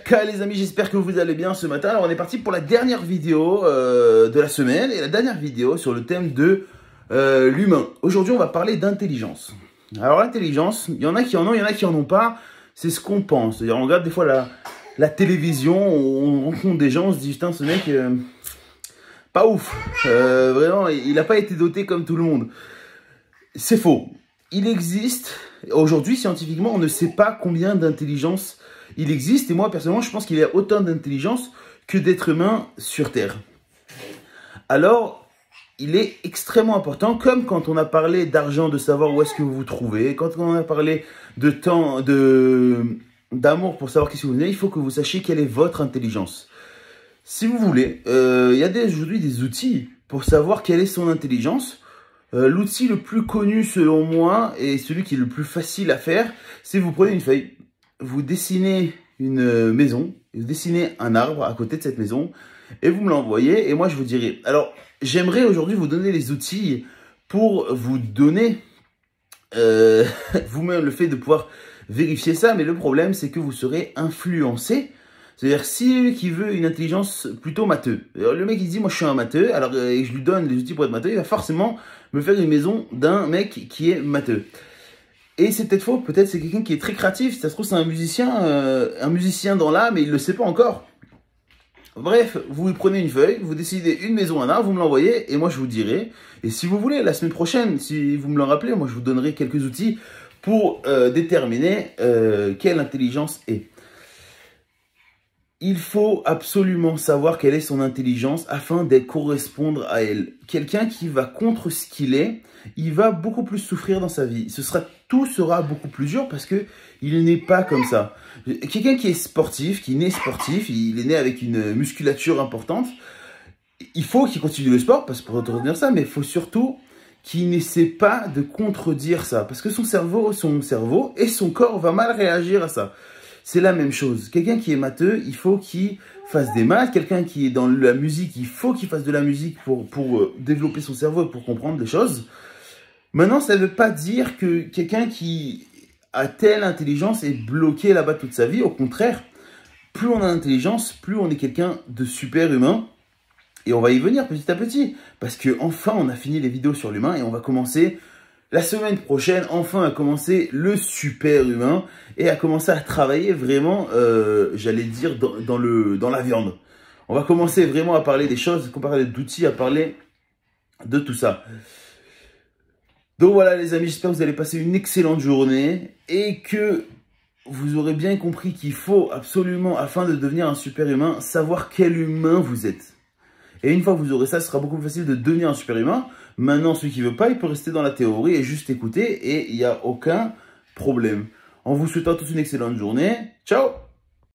Yaka les amis, j'espère que vous allez bien ce matin. Alors on est parti pour la dernière vidéo de la semaine et la dernière vidéo sur le thème de l'humain. Aujourd'hui on va parler d'intelligence. Alors l'intelligence, il y en a qui en ont, il y en a qui en ont pas. C'est ce qu'on pense. C'est-à-dire on regarde des fois la télévision, on rencontre des gens, on se dit putain ce mec, pas ouf. Vraiment, il n'a pas été doté comme tout le monde. C'est faux. Il existe, aujourd'hui scientifiquement, on ne sait pas combien d'intelligence il existe. Et moi, personnellement, je pense qu'il y a autant d'intelligence que d'êtres humains sur Terre. Alors, il est extrêmement important, comme quand on a parlé d'argent, de savoir où est-ce que vous vous trouvez, quand on a parlé de temps, d'amour pour savoir qui vous venez, il faut que vous sachiez quelle est votre intelligence. Si vous voulez, il y a aujourd'hui des outils pour savoir quelle est son intelligence. L'outil le plus connu selon moi et celui qui est le plus facile à faire, c'est vous prenez une feuille, vous dessinez une maison, vous dessinez un arbre à côté de cette maison et vous me l'envoyez et moi je vous dirai. Alors j'aimerais aujourd'hui vous donner les outils pour vous donner vous-même le fait de pouvoir vérifier ça, mais le problème c'est que vous serez influencé. C'est-à-dire, si qui veut une intelligence plutôt matheux, alors, le mec il dit moi je suis un matheux, alors et je lui donne les outils pour être matheux, il va forcément me faire une maison d'un mec qui est matheux. Et c'est peut-être faux, peut-être c'est quelqu'un qui est très créatif, ça se trouve c'est un musicien dans l'âme mais il ne le sait pas encore. Bref, vous prenez une feuille, vous décidez une maison, un arbre, vous me l'envoyez et moi je vous dirai. Et si vous voulez, la semaine prochaine, si vous me le rappelez, moi je vous donnerai quelques outils pour déterminer quelle intelligence est. Il faut absolument savoir quelle est son intelligence afin de correspondre à elle. Quelqu'un qui va contre ce qu'il est, il va beaucoup plus souffrir dans sa vie. Tout sera beaucoup plus dur parce que il n'est pas comme ça. Quelqu'un qui est sportif, qui naît sportif, il est né avec une musculature importante. Il faut qu'il continue le sport parce pour retenir ça, mais il faut surtout qu'il n'essaie pas de contredire ça parce que son cerveau et son corps va mal réagir à ça. C'est la même chose. Quelqu'un qui est matheux, il faut qu'il fasse des maths. Quelqu'un qui est dans la musique, il faut qu'il fasse de la musique pour développer son cerveau et pour comprendre les choses. Maintenant, ça ne veut pas dire que quelqu'un qui a telle intelligence est bloqué là-bas toute sa vie. Au contraire, plus on a d'intelligence, plus on est quelqu'un de super humain. Et on va y venir petit à petit. Parce que enfin, on a fini les vidéos sur l'humain et on va commencer la semaine prochaine, enfin, à commencer le super humain et à commencer à travailler vraiment, j'allais dire, dans la viande. On va commencer vraiment à parler des choses, à parler d'outils, à parler de tout ça. Donc voilà les amis, j'espère que vous allez passer une excellente journée et que vous aurez bien compris qu'il faut absolument, afin de devenir un super humain, savoir quel humain vous êtes. Et une fois que vous aurez ça, ce sera beaucoup plus facile de devenir un super humain. Maintenant, celui qui ne veut pas, il peut rester dans la théorie et juste écouter et il n'y a aucun problème. En vous souhaitant tous une excellente journée. Ciao!